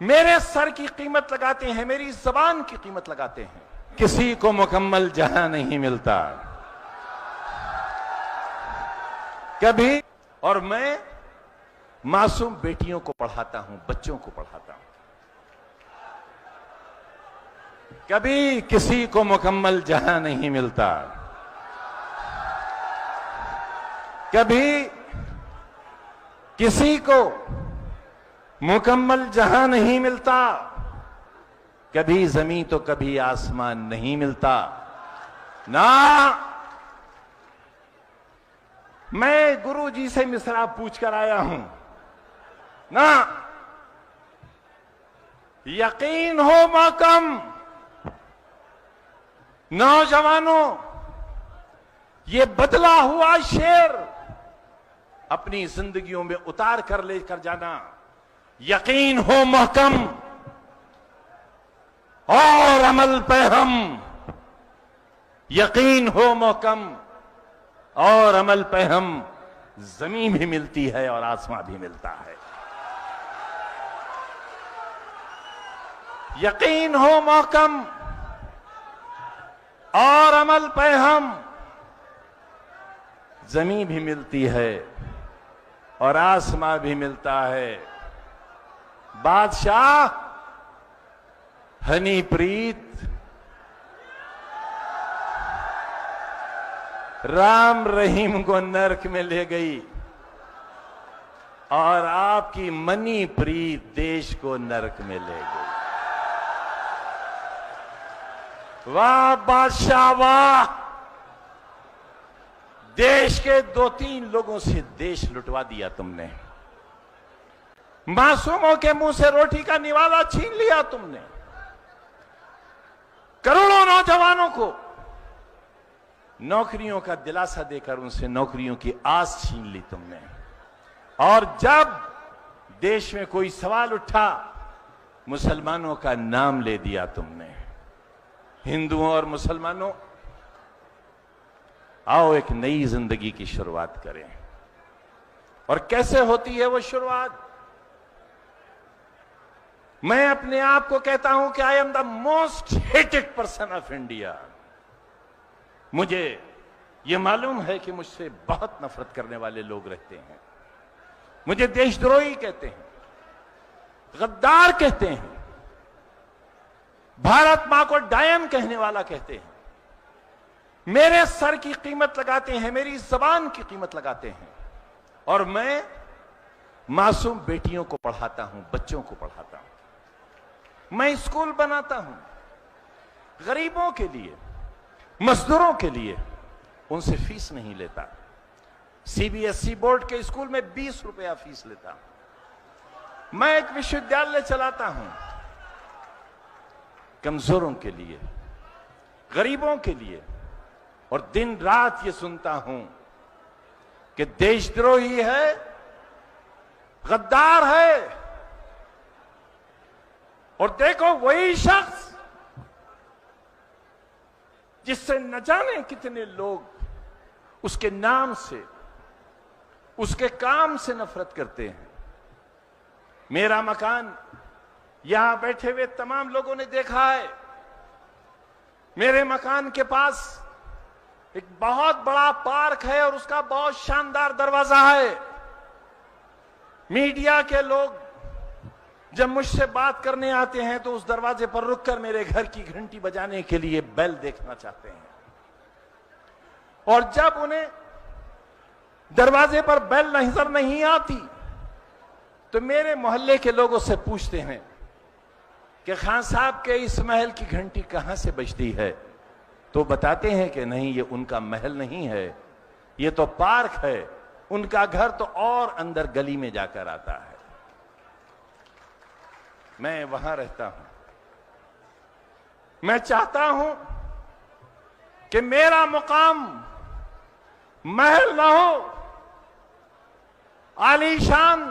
मेरे सर की कीमत लगाते हैं, मेरी जबान की कीमत लगाते हैं। किसी को मुकम्मल जहां नहीं मिलता कभी। और मैं मासूम बेटियों को पढ़ाता हूं, बच्चों को पढ़ाता हूं। कभी किसी को मुकम्मल जहां नहीं मिलता, कभी किसी को मुकम्मल जहां नहीं मिलता, कभी जमीन तो कभी आसमान नहीं मिलता ना। मैं गुरु जी से मिसरा पूछ कर आया हूं ना। यकीन हो महकम, नौजवानों, ये बदला हुआ शेर अपनी जिंदगियों में उतार कर लेकर जाना। यकीन हो महकम और अमल पे हम, यकीन हो महकम और अमल पे हम। जमीन भी मिलती है और आसमां भी मिलता है। यकीन हो महकम और अमल पे हम, जमीन भी मिलती है और आसमां भी मिलता है। बादशाह हनीप्रीत राम रहीम को नरक में ले गई और आपकी मनी प्रीत देश को नरक में ले गई। वाह बादशाह वाह, देश के 2-3 लोगों से देश लुटवा दिया तुमने। मासूमों के मुंह से रोटी का निवाला छीन लिया तुमने। करोड़ों नौजवानों को नौकरियों का दिलासा देकर उनसे नौकरियों की आस छीन ली तुमने। और जब देश में कोई सवाल उठा, मुसलमानों का नाम ले दिया तुमने। हिंदुओं और मुसलमानों, आओ एक नई जिंदगी की शुरुआत करें। और कैसे होती है वो शुरुआत? मैं अपने आप को कहता हूं कि I am the most hated person of India. मुझे यह मालूम है कि मुझसे बहुत नफरत करने वाले लोग रहते हैं। मुझे देशद्रोही कहते हैं, गद्दार कहते हैं, भारत मां को डायन कहने वाला कहते हैं। मेरे सर की कीमत लगाते हैं, मेरी जबान की कीमत लगाते हैं। और मैं मासूम बेटियों को पढ़ाता हूं, बच्चों को पढ़ाता हूं। मैं स्कूल बनाता हूं गरीबों के लिए, मजदूरों के लिए। उनसे फीस नहीं लेता। सीबीएसई बोर्ड के स्कूल में 20 रुपया फीस लेता। मैं एक विश्वविद्यालय चलाता हूं कमजोरों के लिए, गरीबों के लिए। और दिन रात ये सुनता हूं कि देशद्रोही है, गद्दार है। और देखो, वही शख्स जिससे न जाने कितने लोग उसके नाम से, उसके काम से नफरत करते हैं। मेरा मकान यहां बैठे हुए तमाम लोगों ने देखा है। मेरे मकान के पास एक बहुत बड़ा पार्क है और उसका बहुत शानदार दरवाजा है। मीडिया के लोग जब मुझसे बात करने आते हैं तो उस दरवाजे पर रुककर मेरे घर की घंटी बजाने के लिए बेल देखना चाहते हैं। और जब उन्हें दरवाजे पर बेल नजर नहीं आती तो मेरे मोहल्ले के लोगों से पूछते हैं कि खान साहब के इस महल की घंटी कहां से बजती है। तो बताते हैं कि नहीं, ये उनका महल नहीं है, ये तो पार्क है। उनका घर तो और अंदर गली में जाकर आता है। मैं वहां रहता हूं। मैं चाहता हूं कि मेरा मुकाम महल ना हो, आलीशान